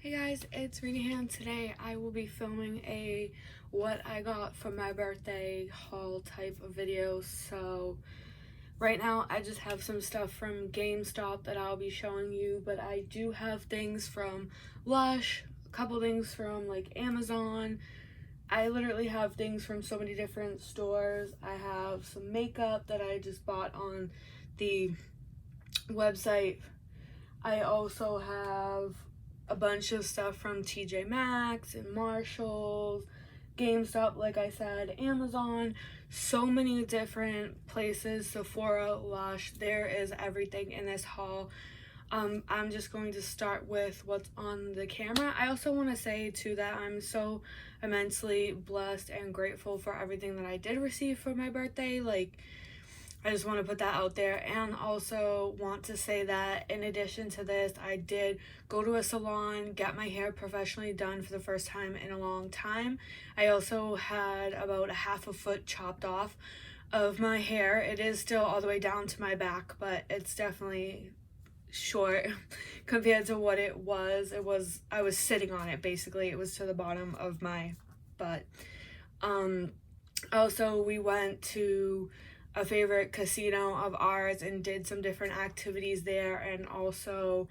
Hey guys, it's Rena and today I will be filming a what I got for my birthday haul type of video. So right now I just have some stuff from GameStop that I'll be showing you, but I do have things from Lush, a couple things from like Amazon. I literally have things from so many different stores. I have some makeup that I just bought on the website. I also have a bunch of stuff from TJMaxx and Marshalls, GameStop, like I said, Amazon, so many different places, Sephora, Lush. There is everything in this haul. I'm just going to start with what's on the camera. I also want to say too that I'm so immensely blessed and grateful for everything that I did receive for my birthday. Like, I just want to put that out there, and also want to say that in addition to this, I did go to a salon, get my hair professionally done for the first time in a long time. I also had about a half a foot chopped off of my hair. It is still all the way down to my back, but it's definitely short compared to what it was. I was sitting on it basically. It was to the bottom of my butt. Also, we went to a favorite casino of ours and did some different activities there, and also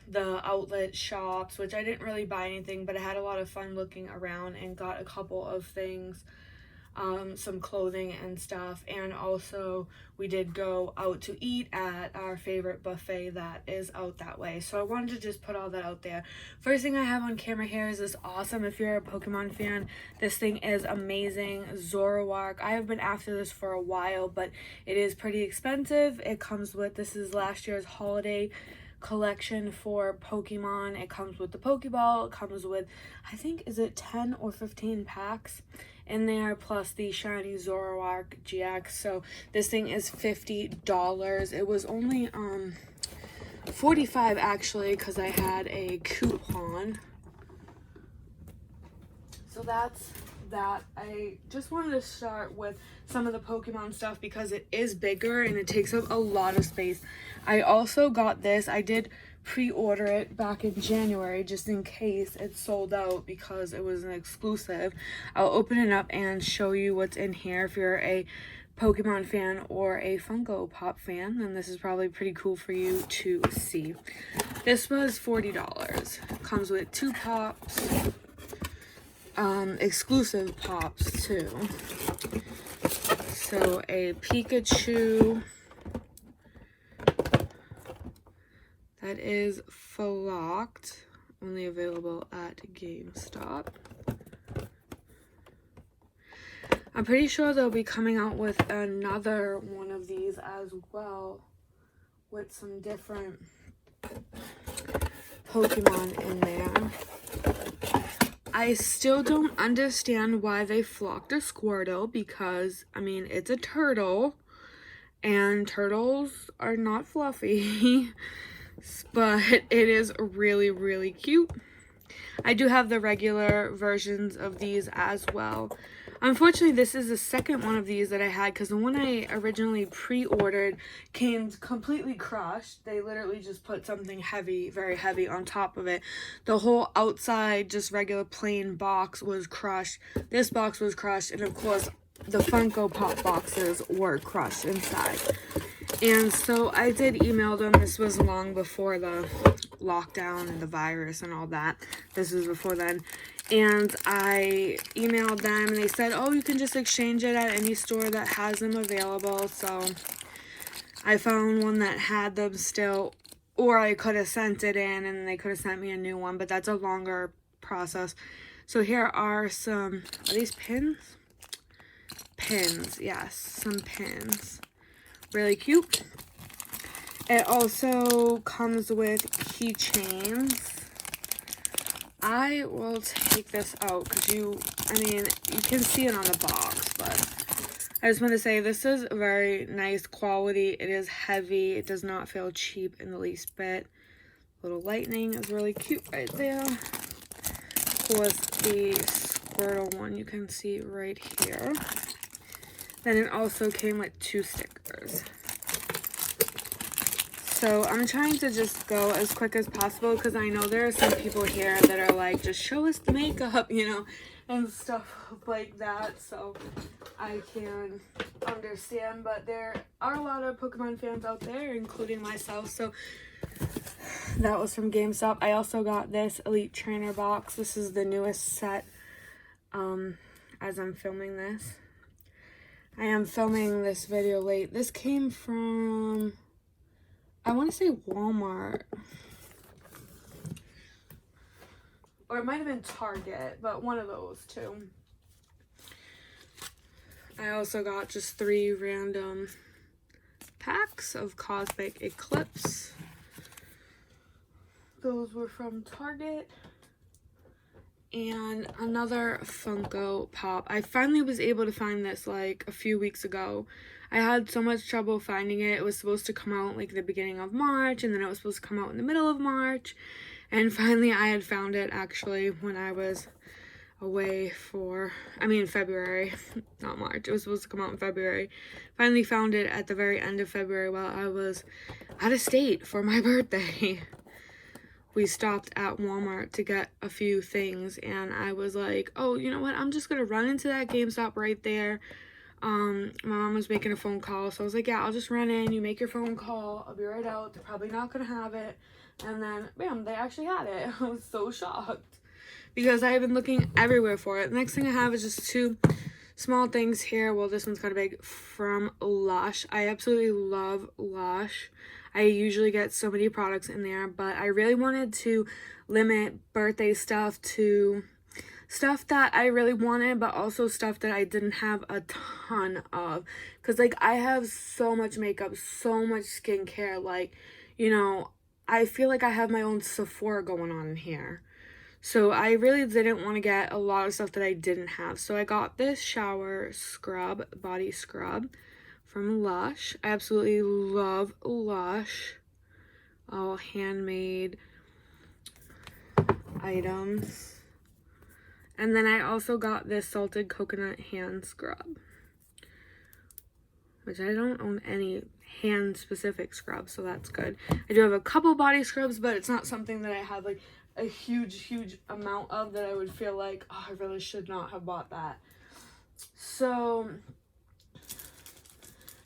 the outlet shops, which I didn't really buy anything, but I had a lot of fun looking around and got a couple of things, some clothing and stuff. And also we did go out to eat at our favorite buffet that is out that way. So I wanted to just put all that out there. First thing I have on camera here is this awesome, if you're a Pokemon fan, this thing is amazing, Zoroark. I have been after this for a while, but it is pretty expensive. It comes with, this is last year's holiday collection for Pokemon. It comes with the Pokeball. It comes with, I think, is it 10 or 15 packs in there, plus the shiny Zoroark GX. So this thing is $50. It was only $45 actually, because I had a coupon. So that's that. I just wanted to start with some of the Pokemon stuff because it is bigger and it takes up a lot of space. I also got this. I did pre-order it back in January just in case it sold out because it was an exclusive. I'll open it up and show you what's in here. If you're a Pokemon fan or a Funko Pop fan, then this is probably pretty cool for you to see. This was $40. Comes with 2 pops, exclusive pops too. So a Pikachu that is flocked, only available at GameStop. I'm pretty sure they'll be coming out with another one of these as well, with some different Pokemon in there. I still don't understand why they flocked a Squirtle because, I mean, it's a turtle, and turtles are not fluffy, but it is really, really cute. I do have the regular versions of these as well. Unfortunately, this is the second one of these that I had because the one I originally pre-ordered came completely crushed. They literally just put something heavy, very heavy on top of it. The whole outside, just regular plain box was crushed. This box was crushed, and of course, the Funko Pop boxes were crushed inside. And so I did email them. This was long before the lockdown and the virus and all that. This was before then. And I emailed them and they said, oh, you can just exchange it at any store that has them available. So I found one that had them still, or I could have sent it in and they could have sent me a new one, but that's a longer process. So here are some, are these pins? Pins, yes, some pins. Really cute. It also comes with keychains. I will take this out because you can see it on the box, but I just want to say this is very nice quality. It is heavy. It does not feel cheap in the least bit. Little lightning is really cute right there. Of course, the Squirtle one you can see right here. Then it also came with 2 stickers. So I'm trying to just go as quick as possible because I know there are some people here that are like, just show us the makeup, you know, and stuff like that. So I can understand, but there are a lot of Pokemon fans out there, including myself. So that was from GameStop. I also got this Elite Trainer box. This is the newest set as I'm filming this. I am filming this video late. This came from, I want to say Walmart. Or it might have been Target, but one of those two. I also got just 3 random packs of Cosmic Eclipse. Those were from Target. And another Funko Pop. I finally was able to find this like a few weeks ago. I had so much trouble finding it. It was supposed to come out like the beginning of March, and then it was supposed to come out in the middle of March. And finally I had found it actually when I was away for, February, not March. It was supposed to come out in February. Finally found it at the very end of February while I was out of state for my birthday. We stopped at Walmart to get a few things, and I was like, oh, you know what, I'm just gonna run into that GameStop right there. My mom was making a phone call, so I was like, yeah, I'll just run in, you make your phone call, I'll be right out. They're probably not gonna have it. And then bam, they actually had it. I was so shocked because I have been looking everywhere for it. The next thing I have is just 2 small things here. Well, this one's kind of big, from Lush. I absolutely love Lush. I usually get so many products in there, but I really wanted to limit birthday stuff to stuff that I really wanted, but also stuff that I didn't have a ton of. Because, like, I have so much makeup, so much skincare. Like, you know, I feel like I have my own Sephora going on in here. So I really didn't want to get a lot of stuff that I didn't have. So I got this shower scrub, body scrub from Lush. I absolutely love Lush. All handmade items. And then I also got this salted coconut hand scrub, which I don't own any hand specific scrubs, so that's good. I do have a couple body scrubs, but it's not something that I have like a huge amount of that I would feel like, oh, I really should not have bought that. So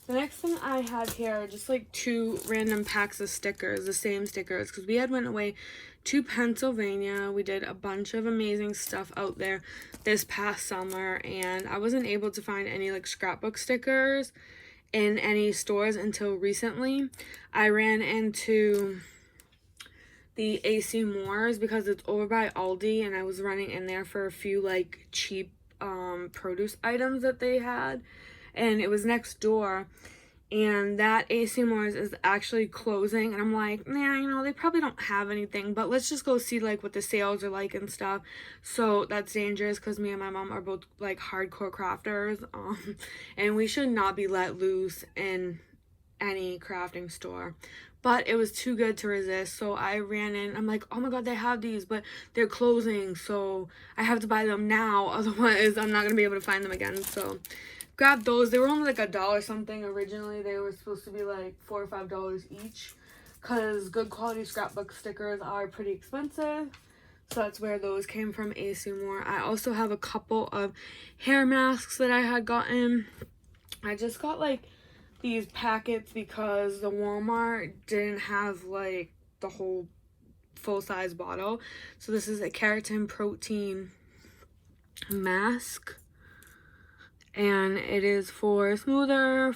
the next thing I have here are just like 2 random packs of stickers, the same stickers, because we had went away to Pennsylvania. We did a bunch of amazing stuff out there this past summer, and I wasn't able to find any like scrapbook stickers in any stores until recently. I ran into the AC Moore's because it's over by Aldi, and I was running in there for a few like cheap produce items that they had, and it was next door, and that AC Moore's is actually closing, and I'm like, nah, you know, they probably don't have anything, but let's just go see like what the sales are like and stuff. So that's dangerous because me and my mom are both like hardcore crafters, and we should not be let loose in any crafting store. But it was too good to resist, so I ran in. I'm like, oh my god, they have these, but they're closing, so I have to buy them now, otherwise I'm not going to be able to find them again. So grabbed those. They were only like $1 something originally. They were supposed to be like $4 or $5 each, because good quality scrapbook stickers are pretty expensive. So that's where those came from, AC Moore. I also have a couple of hair masks that I had gotten. I just got like these packets because the Walmart didn't have like the whole full-size bottle. So this is a keratin protein mask, and it is for smoother,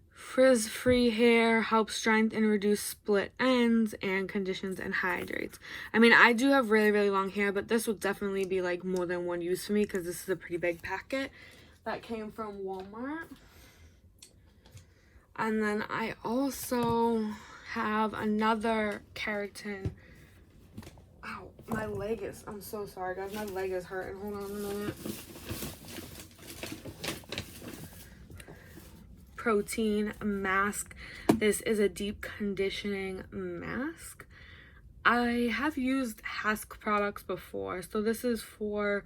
frizz-free hair, helps strengthen and reduce split ends, and conditions and hydrates. I mean, I do have really long hair, but this would definitely be like more than one use for me because this is a pretty big packet that came from Walmart. And then I also have another keratin. Ow, my leg is, I'm so sorry guys, my leg is hurting. Hold on a minute. Protein mask. This is a deep conditioning mask. I have used Hask products before. So this is for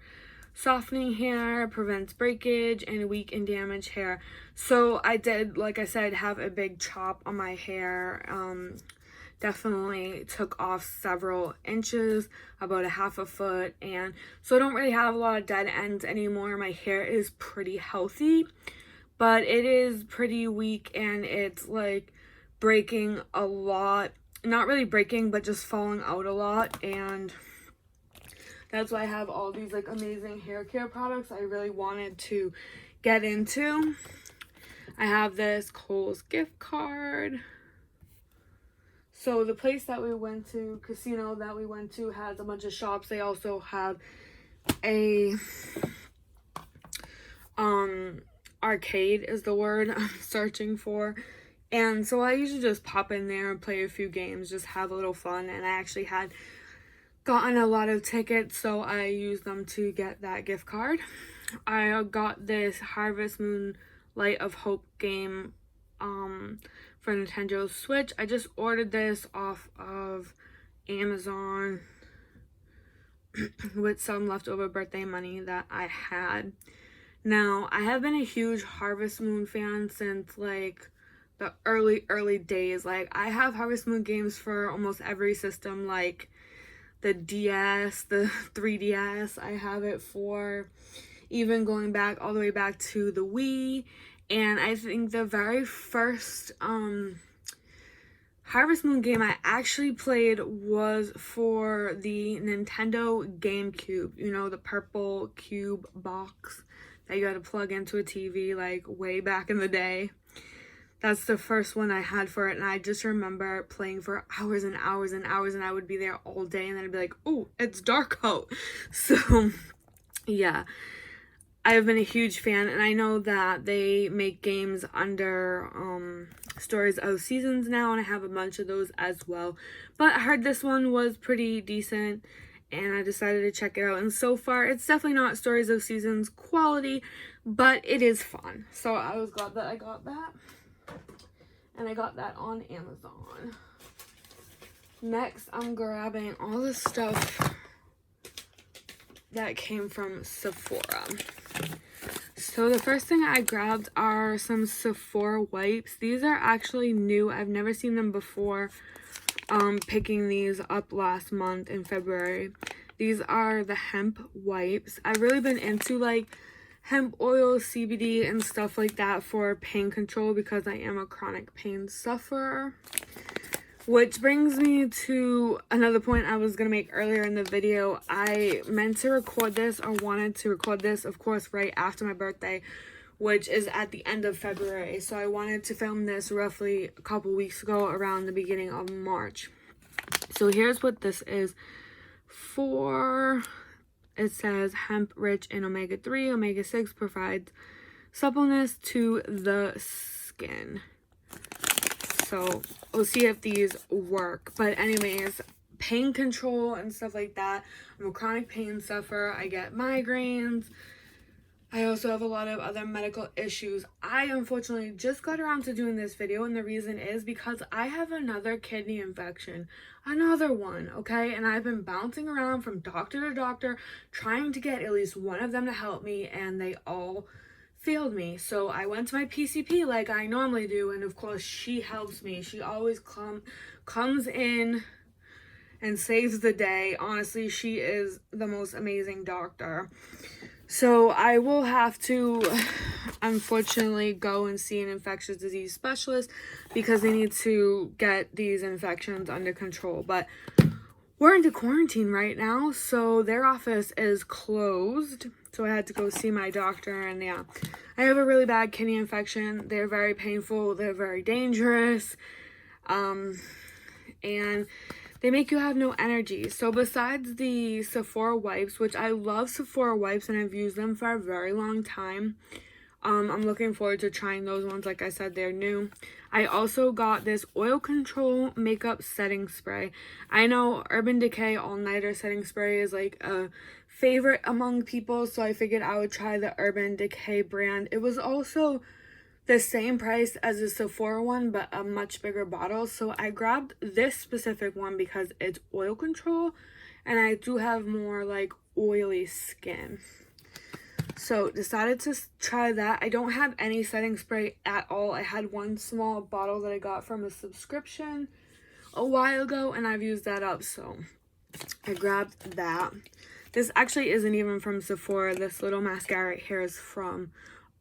softening hair, prevents breakage, and weak and damaged hair. So I did, like I said, have a big chop on my hair. Definitely took off several inches, about a half a foot, and so I don't really have a lot of dead ends anymore. My hair is pretty healthy, but it is pretty weak, and it's like breaking a lot. Not really breaking, but just falling out a lot, and that's why I have all these like amazing hair care products I really wanted to get into. I have this Kohl's gift card. So the place that we went to, casino that we went to, has a bunch of shops. They also have a arcade is the word I'm searching for. And so I usually just pop in there and play a few games, just have a little fun. And I actually had gotten a lot of tickets, so I used them to get that gift card. I got this Harvest Moon Light of Hope game for Nintendo Switch. I just ordered this off of Amazon with some leftover birthday money that I had. Now, I have been a huge Harvest Moon fan since like the early days. Like, I have Harvest Moon games for almost every system, like the DS, the 3DS. I have it for even going back all the way back to the Wii. And I think the very first Harvest Moon game I actually played was for the Nintendo GameCube. You know, the purple cube box that you had to plug into a TV like way back in the day. That's the first one I had for it, and I just remember playing for hours and hours and hours, and I would be there all day, and then I'd be like, oh, it's dark out. So, yeah. I've been a huge fan, and I know that they make games under Stories of Seasons now, and I have a bunch of those as well. But I heard this one was pretty decent, and I decided to check it out. And so far, it's definitely not Stories of Seasons quality, but it is fun. So I was glad that I got that. And I got that on Amazon. Next, I'm grabbing all the stuff that came from Sephora. So the first thing I grabbed are some Sephora wipes. These are actually new. I've never seen them before. Picking these up last month in February. These are the hemp wipes. I've really been into like hemp oil, CBD, and stuff like that for pain control because I am a chronic pain sufferer. Which brings me to another point I was going to make earlier in the video. I meant to record this, or wanted to record this, of course, right after my birthday, which is at the end of February. So I wanted to film this roughly a couple weeks ago, around the beginning of March. So here's what this is for. It says hemp rich in omega-3, omega-6, provides suppleness to the skin. So we'll see if these work. But anyways, pain control and stuff like that. I'm a chronic pain sufferer. I get migraines. I also have a lot of other medical issues. I unfortunately just got around to doing this video, and the reason is because I have another kidney infection. Another one, okay? And I've been bouncing around from doctor to doctor trying to get at least one of them to help me, and they all failed me. So I went to my PCP like I normally do, and of course she helps me. She always comes in and saves the day. Honestly, she is the most amazing doctor. So I will have to, unfortunately, go and see an infectious disease specialist because they need to get these infections under control. But we're into quarantine right now, so their office is closed. So I had to go see my doctor, and yeah, I have a really bad kidney infection. They're very painful. They're very dangerous. And they make you have no energy. So besides the Sephora wipes, which I love Sephora wipes and I've used them for a very long time. I'm looking forward to trying those ones. Like I said, they're new. I also got this oil control makeup setting spray. I know Urban Decay All Nighter setting spray is like a favorite among people, so I figured I would try the Urban Decay brand. It was also the same price as the Sephora one, but a much bigger bottle. So I grabbed this specific one because it's oil control, and I do have more like oily skin. So decided to try that. I don't have any setting spray at all. I had one small bottle that I got from a subscription a while ago, and I've used that up, so I grabbed that. This actually isn't even from Sephora. This little mascara right here is from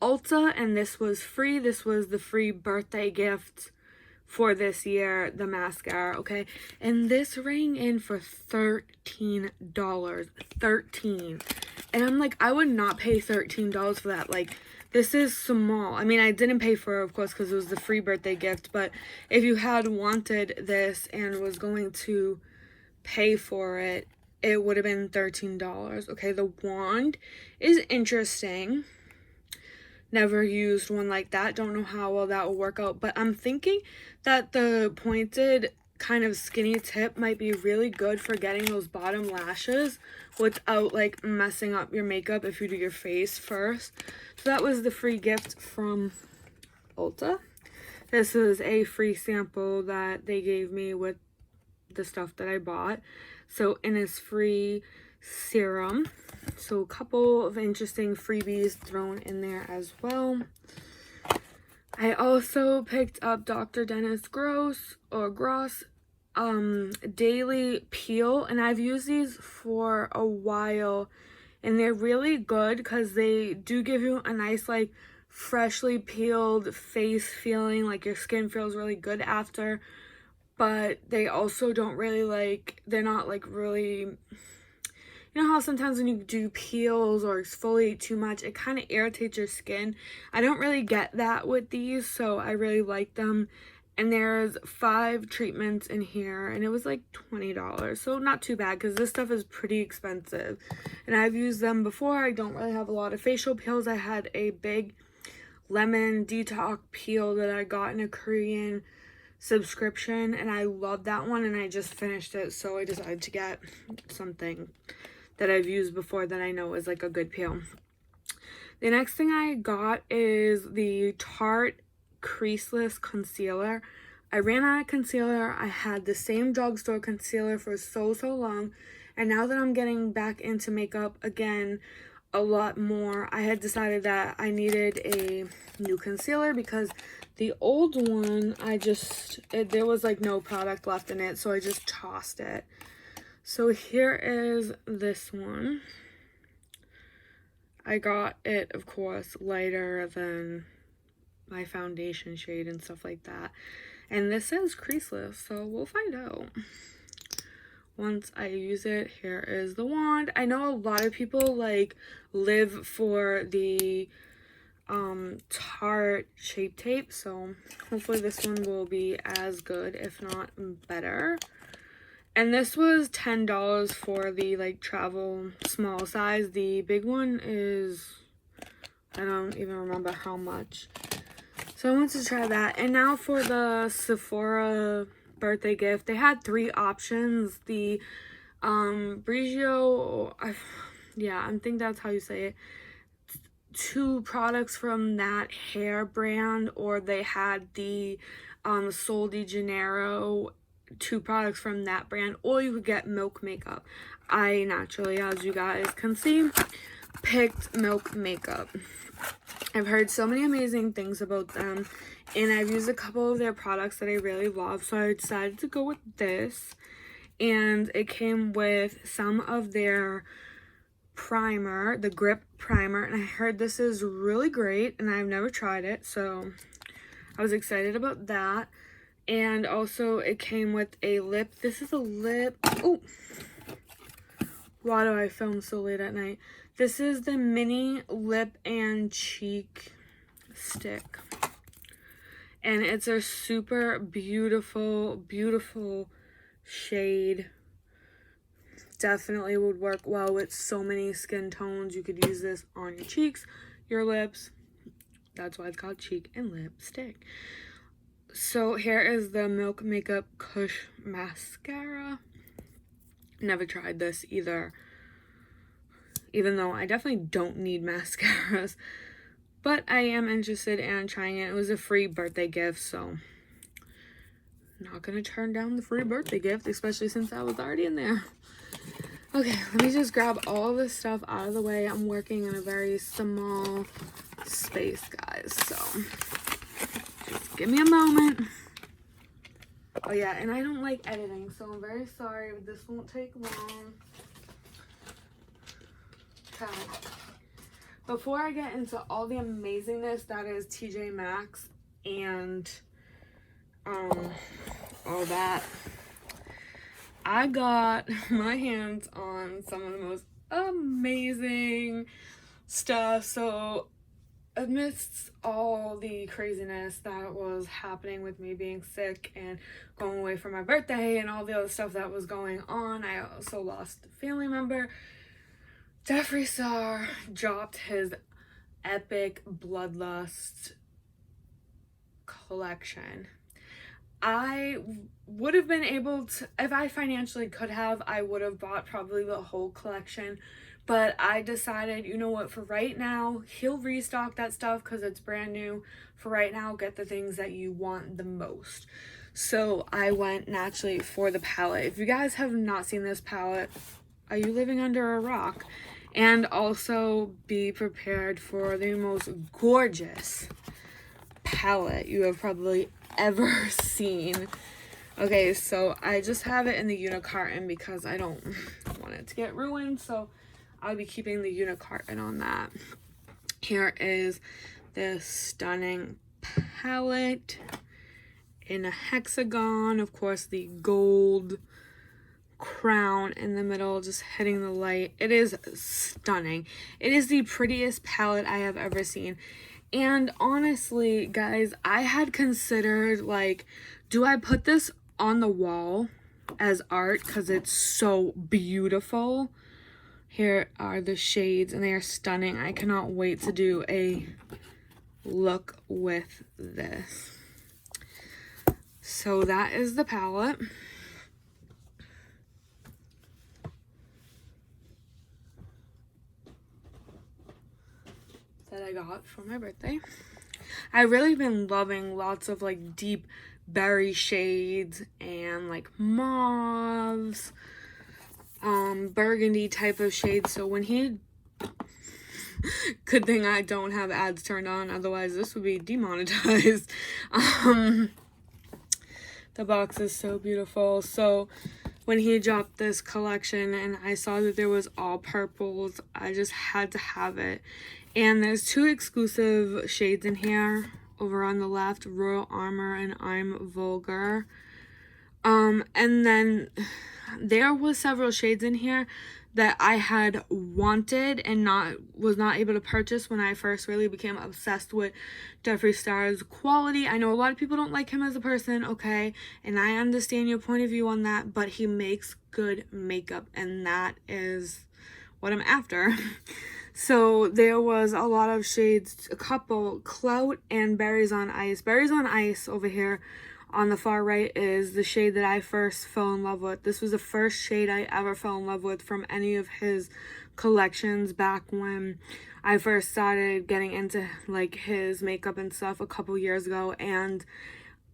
Ulta, and this was free. This was the free birthday gift for this year, the mascara, okay? And this rang in for $13. $13. And I'm like, I would not pay $13 for that. Like, this is small. I mean, I didn't pay for it, of course, because it was the free birthday gift. But if you had wanted this and was going to pay for it, it would have been $13. Okay, the wand is interesting. Never used one like that. Don't know how well that will work out. But I'm thinking that the pointed kind of skinny tip might be really good for getting those bottom lashes without like messing up your makeup if you do your face first. So that was the free gift from Ulta. This is a free sample that they gave me with the stuff that I bought. So Innisfree serum. So a couple of interesting freebies thrown in there as well. I also picked up Dr. Dennis Gross Daily Peel, and I've used these for a while, and they're really good because they do give you a nice like freshly peeled face feeling, like your skin feels really good after, but they also don't really like, they're not like really, you know how sometimes when you do peels or exfoliate too much, it kind of irritates your skin. I don't really get that with these, so I really like them. And there's 5 treatments in here, and it was like $20, so not too bad because this stuff is pretty expensive. And I've used them before. I don't really have a lot of facial peels. I had a big lemon detox peel that I got in a Korean subscription, and I love that one, and I just finished it, so I decided to get something that I've used before that I know is like a good peel. The next thing I got is the Tarte Creaseless Concealer. I ran out of concealer. I had the same drugstore concealer for so long, and now that I'm getting back into makeup again a lot more, I had decided that I needed a new concealer because the old one, there was like no product left in it, so I just tossed it. So here is this one. I got it, of course, lighter than my foundation shade and stuff like that. And this says creaseless, so we'll find out. Once I use it, here is the wand. I know a lot of people like live for the Tarte Shape Tape, so hopefully this one will be as good, if not better. And this was $10 for the like travel small size. The big one is, I don't even remember how much. So I wanted to try that. And now for the Sephora birthday gift, they had 3 options. The Brigio, I think that's how you say it. 2 products from that hair brand, or they had the Sol de Janeiro, 2 products from that brand, or you could get Milk Makeup. I naturally, as you guys can see, picked Milk Makeup. I've heard so many amazing things about them, and I've used a couple of their products that I really love, so I decided to go with this. And it came with some of their primer, the Grip Primer, and I heard this is really great, and I've never tried it, so I was excited about that. And also it came with a lip. This is a lip. Oh, why do I film so late at night? This is the mini lip and cheek stick, and it's a super beautiful shade. Definitely would work well with so many skin tones. You could use this on your cheeks, your lips. That's why it's called cheek and lip stick. So here is the Milk Makeup Kush Mascara. Never tried this either, even though I definitely don't need mascaras, but I am interested in trying it. It was a free birthday gift, so not gonna turn down the free birthday gift, especially since I was already in there. Okay, let me just grab all this stuff out of the way. I'm working in a very small space, guys, so just give me a moment. Oh yeah, and I don't like editing, so I'm very sorry. This won't take long. Okay. Before I get into all the amazingness that is TJ Maxx and all that, I got my hands on some of the most amazing stuff. So amidst all the craziness that was happening with me being sick and going away for my birthday and all the other stuff that was going on, I also lost a family member. Jeffree Star dropped his epic Bloodlust collection. I would have been able to, if I financially could have, I would have bought probably the whole collection. But I decided, you know what, for right now, he'll restock that stuff because it's brand new. For right now, get the things that you want the most. So I went naturally for the palette. If you guys have not seen this palette, are you living under a rock? And also be prepared for the most gorgeous palette you have probably ever seen. Okay, so I just have it in the unicarton because I don't want it to get ruined, so I'll be keeping the unicarton on that. Here is this stunning palette in a hexagon. Of course, the gold crown in the middle just hitting the light. It is stunning. It is the prettiest palette I have ever seen. And honestly, guys, I had considered, like, do I put this on the wall as art because it's so beautiful? Here are the shades and they are stunning. I cannot wait to do a look with this. So that is the palette. That I got for my birthday. I've really been loving lots of like deep berry shades and like mauves, burgundy type of shades. So when he, good thing I don't have ads turned on, otherwise this would be demonetized. The box is so beautiful. So when he dropped this collection and I saw that there was all purples, I just had to have it. And there's two exclusive shades in here. Over on the left, Royal Armor and I'm Vulgar. And then there was several shades in here that I had wanted and was not able to purchase when I first really became obsessed with Jeffree Star's quality. I know a lot of people don't like him as a person, okay, and I understand your point of view on that, but he makes good makeup and that is what I'm after. So there was a lot of shades, a couple, Clout and Berries on Ice. Berries on Ice over here on the far right is the shade that I first fell in love with. This was the first shade I ever fell in love with from any of his collections back when I first started getting into like his makeup and stuff a couple years ago, and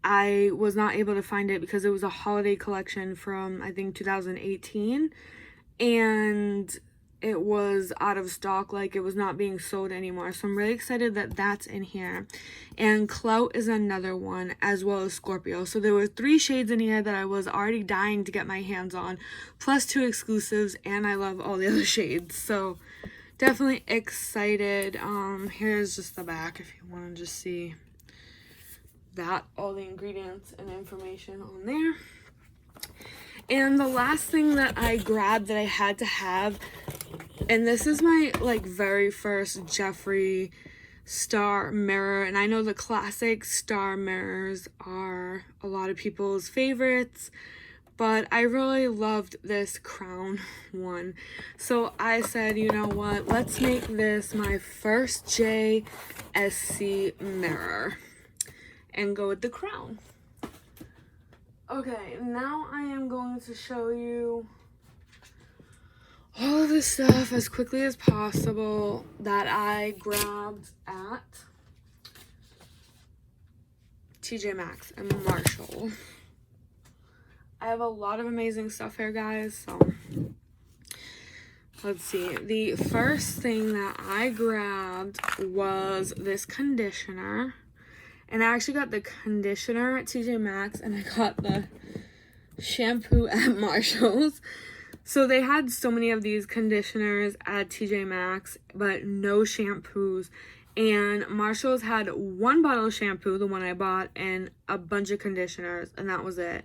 I was not able to find it because it was a holiday collection from I think 2018 and it was out of stock, like it was not being sold anymore. So I'm really excited that that's in here. And Clout is another one, as well as Scorpio. So there were 3 shades in here that I was already dying to get my hands on, plus 2 exclusives, and I love all the other shades. So definitely excited. Here's just the back if you want to just see that, all the ingredients and information on there. And the last thing that I grabbed that I had to have, and this is my like very first Jeffree Star mirror, and I know the classic Star mirrors are a lot of people's favorites, but I really loved this crown one. So I said, you know what, let's make this my first JSC mirror and go with the crown. Okay, now I am going to show you all of the stuff as quickly as possible that I grabbed at TJ Maxx and Marshall. I have a lot of amazing stuff here, guys, so let's see. The first thing that I grabbed was this conditioner. And I actually got the conditioner at TJ Maxx, and I got the shampoo at Marshalls. So they had so many of these conditioners at TJ Maxx, but no shampoos. And Marshalls had one bottle of shampoo, the one I bought, and a bunch of conditioners, and that was it.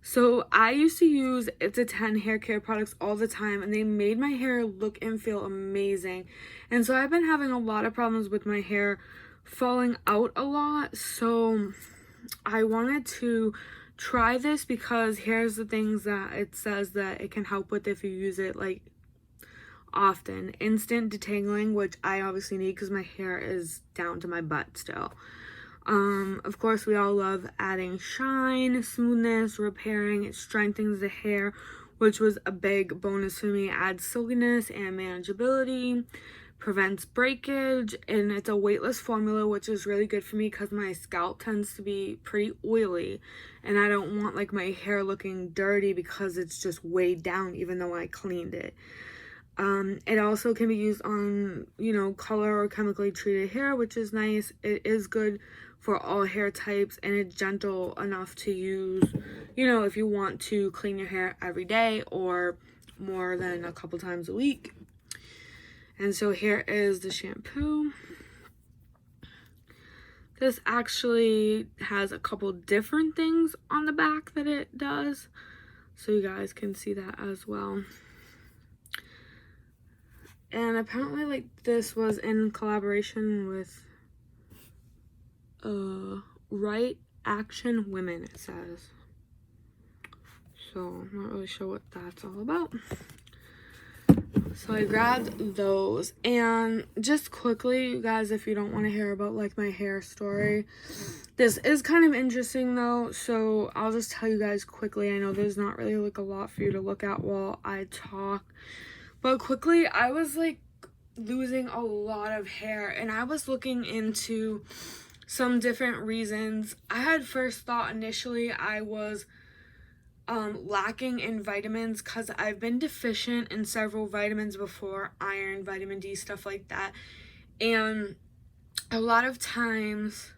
So I used to use It's a 10 hair care products all the time, and they made my hair look and feel amazing. And so I've been having a lot of problems with my hair falling out a lot. So I wanted to try this because here's the things that it says that it can help with if you use it like often. Instant detangling, which I obviously need because my hair is down to my butt still. Of course, we all love adding shine, smoothness, repairing. It strengthens the hair, which was a big bonus for me. It adds silkiness and manageability, prevents breakage, and it's a weightless formula, which is really good for me because my scalp tends to be pretty oily, and I don't want like my hair looking dirty because it's just weighed down even though I cleaned it. It also can be used on, color or chemically treated hair, which is nice. It is good for all hair types, and it's gentle enough to use, if you want to clean your hair every day or more than a couple times a week. And so here is the shampoo. This actually has a couple different things on the back that it does, so you guys can see that as well. And apparently, like, this was in collaboration with Right Action Women, it says. So I'm not really sure what that's all about. So I grabbed those, and just quickly, you guys, if you don't want to hear about like my hair story, this is kind of interesting though, so I'll just tell you guys quickly. I know there's not really like a lot for you to look at while I talk, but quickly, I was like losing a lot of hair, and I was looking into some different reasons. I had first thought initially I was lacking in vitamins because I've been deficient in several vitamins before, iron, vitamin D, stuff like that. And a lot of times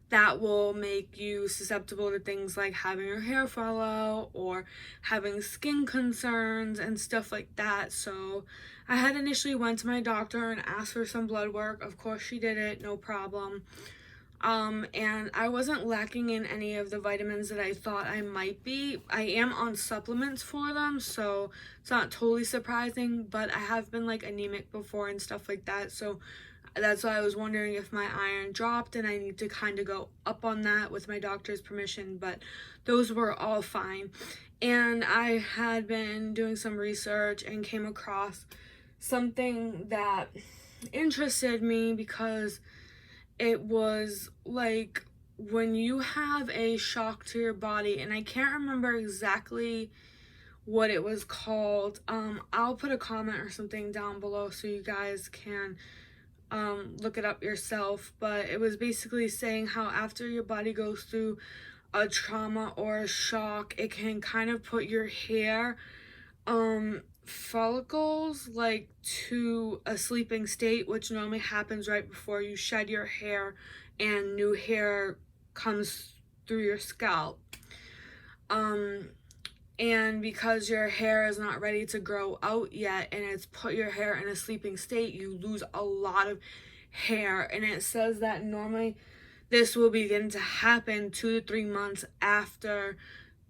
that will make you susceptible to things like having your hair fall out or having skin concerns and stuff like that. So I had initially went to my doctor and asked for some blood work. Of course she did it, no problem. And I wasn't lacking in any of the vitamins that I thought I might be. I am on supplements for them, so it's not totally surprising, but I have been like anemic before and stuff like that, so that's why I was wondering if my iron dropped and I need to kind of go up on that with my doctor's permission, but those were all fine. And I had been doing some research and came across something that interested me because it was like when you have a shock to your body, and I can't remember exactly what it was called. I'll put a comment or something down below so you guys can look it up yourself, but it was basically saying how after your body goes through a trauma or a shock, it can kind of put your hair follicles like to a sleeping state, which normally happens right before you shed your hair and new hair comes through your scalp. And because your hair is not ready to grow out yet and it's put your hair in a sleeping state, you lose a lot of hair. And it says that normally this will begin to happen 2 to 3 months after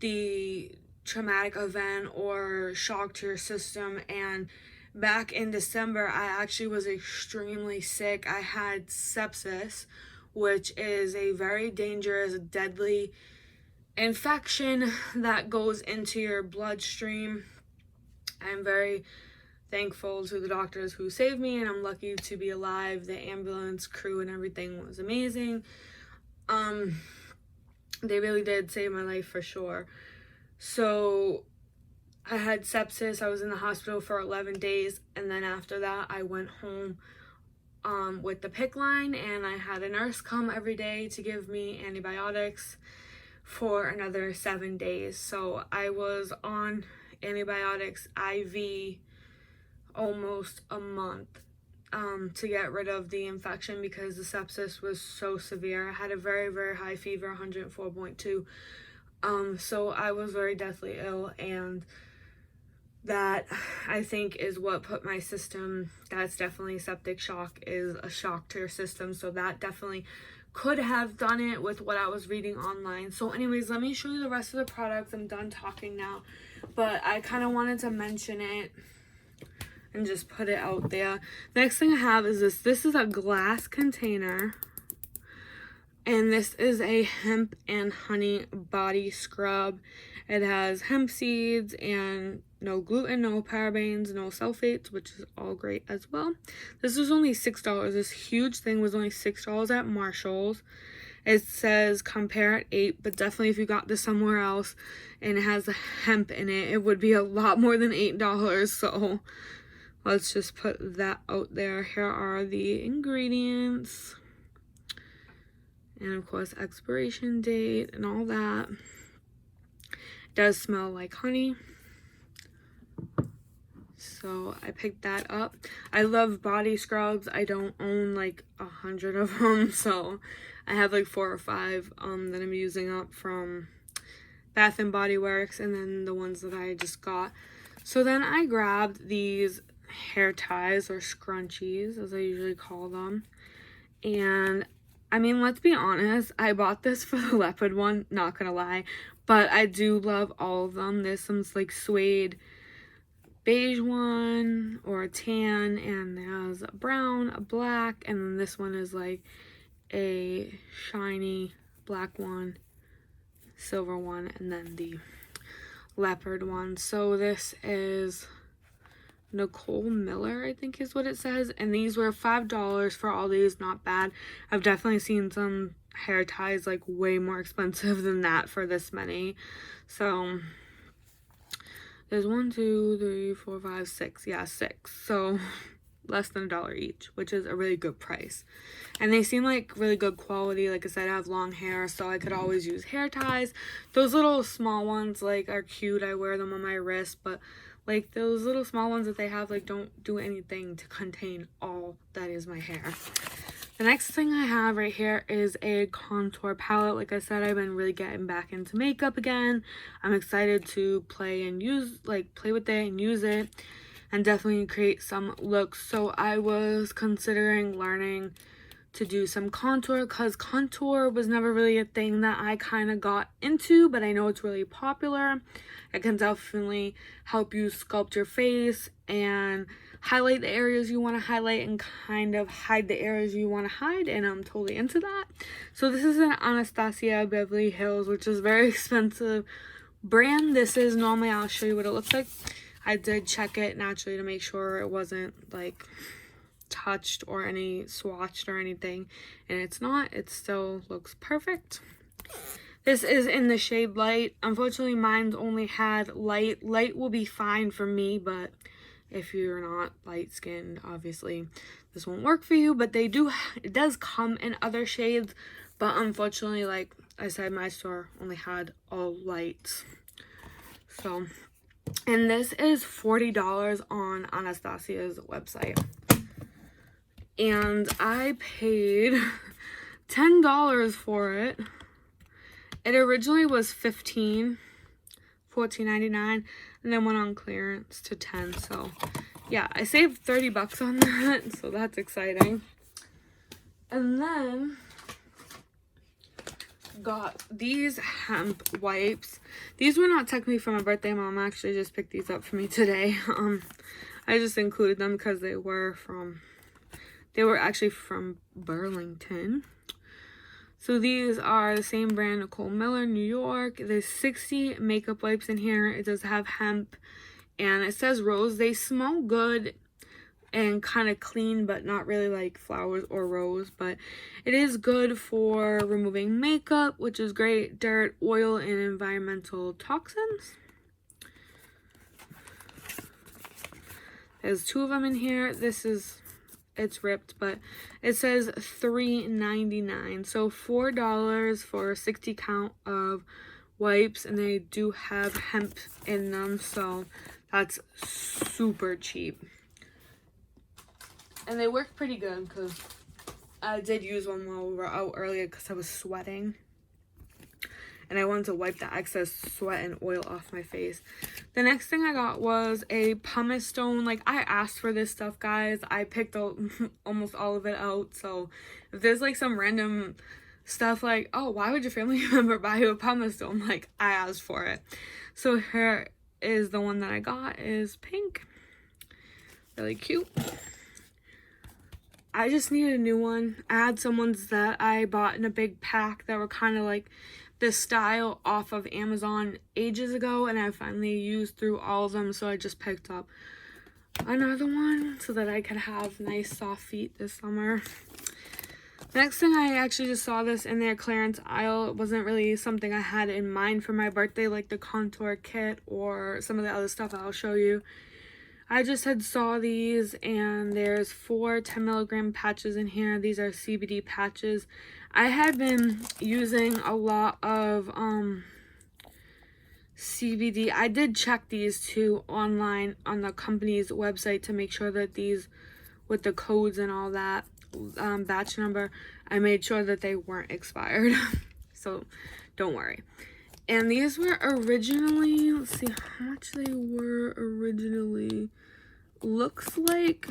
the traumatic event or shock to your system. And back in December, I actually was extremely sick. I had sepsis, which is a very dangerous, deadly infection that goes into your bloodstream. I'm very thankful to the doctors who saved me, and I'm lucky to be alive. The ambulance crew and everything was amazing. They really did save my life for sure. So I had sepsis. I was in the hospital for 11 days, and then after that I went home with the PICC line, and I had a nurse come every day to give me antibiotics for another 7 days. So I was on antibiotics IV almost a month to get rid of the infection because the sepsis was so severe. I had a very, very high fever, 104.2. So I was very deathly ill, and that I think is what put my system, that's definitely septic shock, is a shock to your system. So that definitely could have done it with what I was reading online. So anyways, let me show you the rest of the products. I'm done talking now, but I kind of wanted to mention it and just put it out there. Next thing I have is this. This is a glass container, and this is a hemp and honey body scrub. It has hemp seeds and no gluten, no parabens, no sulfates, which is all great as well. This was only $6. This huge thing was only $6 at Marshalls. It says compare at 8, but definitely if you got this somewhere else and it has hemp in it, it would be a lot more than $8. So let's just put that out there. Here are the ingredients. And of course, expiration date and all that. It does smell like honey. So I picked that up. I love body scrubs. I don't own like 100 of them. So I have like 4 or 5 that I'm using up from Bath and Body Works, and then the ones that I just got. So then I grabbed these hair ties or scrunchies, as I usually call them. And I mean, let's be honest, I bought this for the leopard one, not gonna lie, but I do love all of them. There's some like suede beige one or a tan, and there's a brown, a black, and then this one is like a shiny black one, silver one, and then the leopard one. So this is Nicole Miller, I think is what it says, and these were $5 for all these. Not bad. I've definitely seen some hair ties like way more expensive than that for this many. So there's 1, 2, 3, 4, 5, 6. Yeah, 6. So less than $1 each, which is a really good price. And they seem like really good quality. Like I said, I have long hair, so I could always use hair ties. Those little small ones like are cute. I wear them on my wrist, but like those little small ones that they have like don't do anything to contain all that is my hair. The next thing I have right here is a contour palette. Like I said, I've been really getting back into makeup again. I'm excited to play with it and use it and definitely create some looks. So I was considering learning to do some contour, because contour was never really a thing that I kind of got into, but I know it's really popular. It can definitely help you sculpt your face and highlight the areas you want to highlight and kind of hide the areas you want to hide, and I'm totally into that. So this is an Anastasia Beverly Hills, which is a very expensive brand. This is normally, I'll show you what it looks like. I did check it naturally to make sure it wasn't like touched or any swatched or anything, and it's not. It still looks perfect. This is in the shade Light. Unfortunately, mine's only had Light. Light will be fine for me, but if you're not light skinned, obviously this won't work for you. But it does come in other shades, but unfortunately, like I said, my store only had all lights. So, and this is $40 on Anastasia's website, and I paid $10 for it. It originally was $14.99, and then went on clearance to $10. So yeah, I saved 30 bucks on that, so that's exciting. And then got these hemp wipes. These were not technically for my birthday. Mom actually just picked these up for me today. I just included them because they were actually from Burlington. So these are the same brand, Nicole Miller, New York. There's 60 makeup wipes in here. It does have hemp, and it says rose. They smell good and kind of clean, but not really like flowers or rose. But it is good for removing makeup, which is great, dirt, oil, and environmental toxins. There's 2 of them in here. It's ripped, but it says $3.99, so $4 for 60 count of wipes, and they do have hemp in them, so that's super cheap. And they worked pretty good because I did use one while we were out earlier because I was sweating. And I wanted to wipe the excess sweat and oil off my face. The next thing I got was a pumice stone. Like, I asked for this stuff, guys. I picked almost all of it out. So if there's like some random stuff like, oh, why would your family member buy you a pumice stone? Like, I asked for it. So here is the one that I got, is pink. Really cute. I just needed a new one. I had some ones that I bought in a big pack that were kind of like this style off of Amazon ages ago, and I finally used through all of them, so I just picked up another one so that I could have nice soft feet this summer. Next thing, I actually just saw this in their clearance aisle. It wasn't really something I had in mind for my birthday, like the contour kit or some of the other stuff I'll show you. I just had saw these, and there's 4 10-milligram patches in here. These are CBD patches. I had been using a lot of CBD. I did check these too online on the company's website to make sure that these, with the codes and all that, batch number, I made sure that they weren't expired. So don't worry. And these were originally, let's see how much they were originally. Looks like,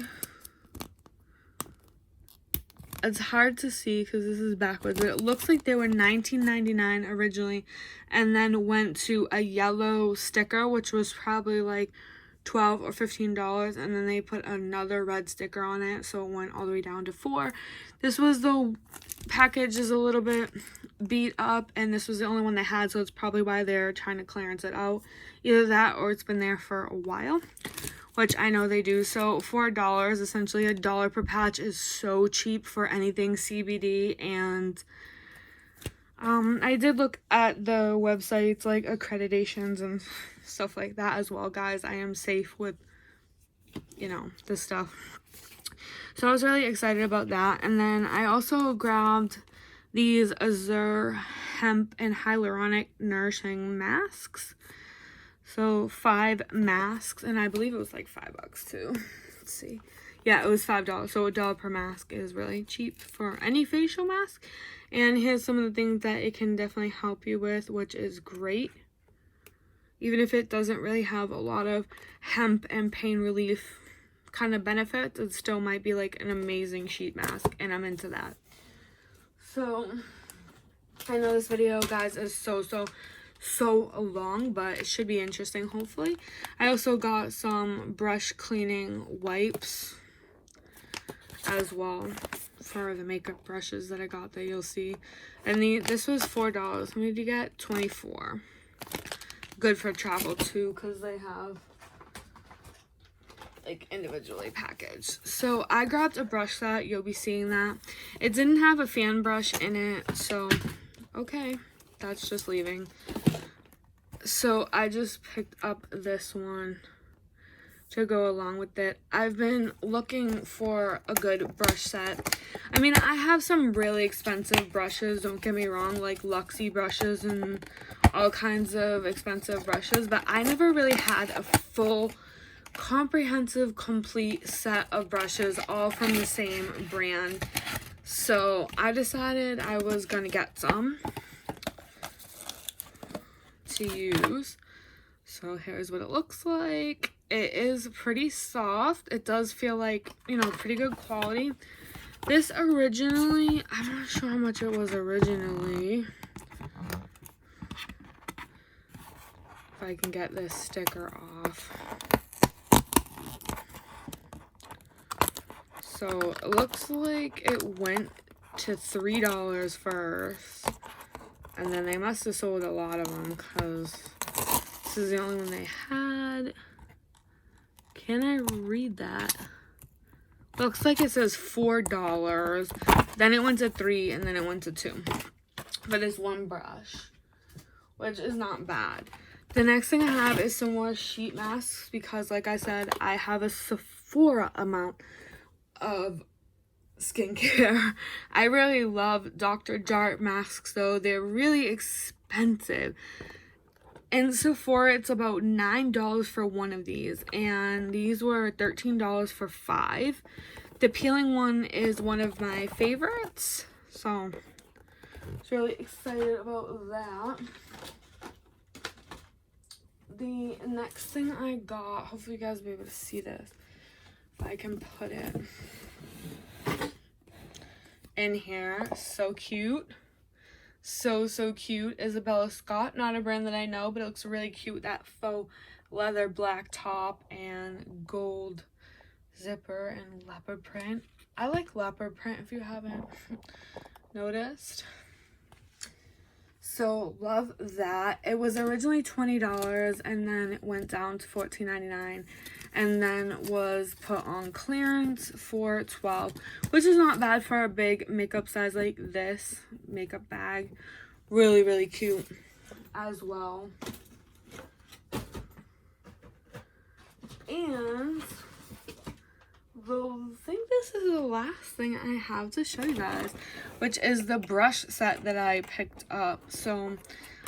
it's hard to see because this is backwards, but it looks like they were $19.99 originally, and then went to a yellow sticker, which was probably like $12 or $15, and then they put another red sticker on it, so it went all the way down to $4. This was the package is a little bit beat up, and this was the only one they had, so it's probably why they're trying to clearance it out. Either that or it's been there for a while, which I know they do. So $4, essentially $1 per patch, is so cheap for anything CBD. And I did look at the websites, like accreditations and stuff like that as well, guys. I am safe with, you know, this stuff. So I was really excited about that. And then I also grabbed these Azure hemp and hyaluronic nourishing masks. So 5 masks, and I believe it was like $5 too. Let's see. Yeah, it was $5. So $1 per mask is really cheap for any facial mask. And here's some of the things that it can definitely help you with, which is great. Even if it doesn't really have a lot of hemp and pain relief kind of benefits, it still might be like an amazing sheet mask, and I'm into that. So I know this video, guys, is so long, but it should be interesting, hopefully. I also got some brush cleaning wipes as well for the makeup brushes that I got that you'll see. And this was $4. We need to get 24. Good for travel too, because they have like individually packaged. So I grabbed a brush set. You'll be seeing that. It didn't have a fan brush in it, so okay, that's just leaving. So I just picked up this one to go along with it. I've been looking for a good brush set. I mean, I have some really expensive brushes, don't get me wrong, like Luxie brushes and all kinds of expensive brushes, but I never really had a full, comprehensive, complete set of brushes all from the same brand. So I decided I was gonna get some to use. So here's what it looks like. It is pretty soft. It does feel like, you know, pretty good quality. This originally, I'm not sure how much it was originally. If I can get this sticker off. So it looks like it went to $3 first. And then they must have sold a lot of them because this is the only one they had. Can I read that? Looks like it says $4. Then it went to $3, and then it went to $2. For this one brush, which is not bad. The next thing I have is some more sheet masks because, like I said, I have a Sephora amount of skincare. I really love Dr. Jart masks though. They're really expensive. In Sephora, it's about $9 for one of these, and these were $13 for 5. The peeling one is one of my favorites, so I was really excited about that. The next thing I got, hopefully you guys will be able to see this, if I can put it in here. So cute. So cute. Isabella Scott, not a brand that I know, but it looks really cute. That faux leather black top and gold zipper and leopard print. I like leopard print if you haven't noticed. So love that. It was originally $20 and then it went down to $14.99 and then was put on clearance for $12, which is not bad for a big makeup size like this. Makeup bag. Really cute as well. And I think this is the last thing I have to show you guys, which is the brush set that I picked up. So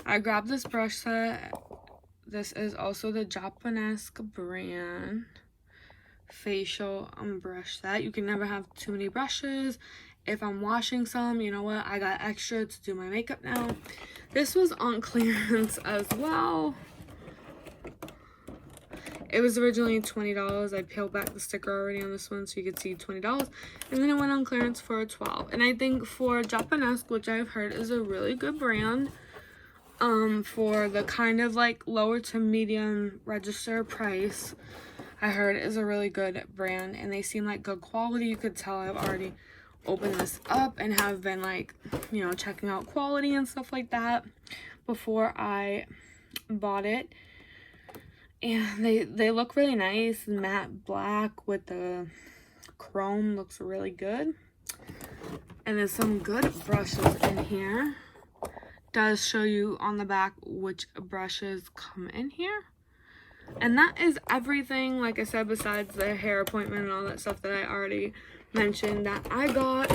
I grabbed this brush set. This is also the Japanese brand facial brush set. You can never have too many brushes. If I'm washing some, you know what, I got extra to do my makeup now. This was on clearance as well. It was originally $20. I peeled back the sticker already on this one so you could see $20. And then it went on clearance for $12. And I think for Japanese, which I've heard is a really good brand, for the kind of like lower to medium register price, I heard is a really good brand. And they seem like good quality. You could tell I've already opened this up and have been like, you know, checking out quality and stuff like that before I bought it. And they look really nice. Matte black with the chrome looks really good. And there's some good brushes in here. Does show you on the back which brushes come in here. And that is everything, like I said, besides the hair appointment and all that stuff that I already mentioned that I got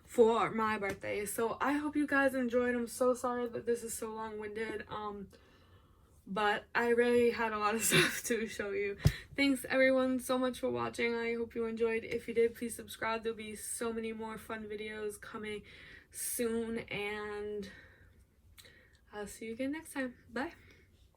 for my birthday. So I hope you guys enjoyed. I'm so sorry that this is so long-winded. But I really had a lot of stuff to show you. Thanks everyone so much for watching. I hope you enjoyed. If you did, please subscribe. There'll be so many more fun videos coming soon. And I'll see you again next time. Bye.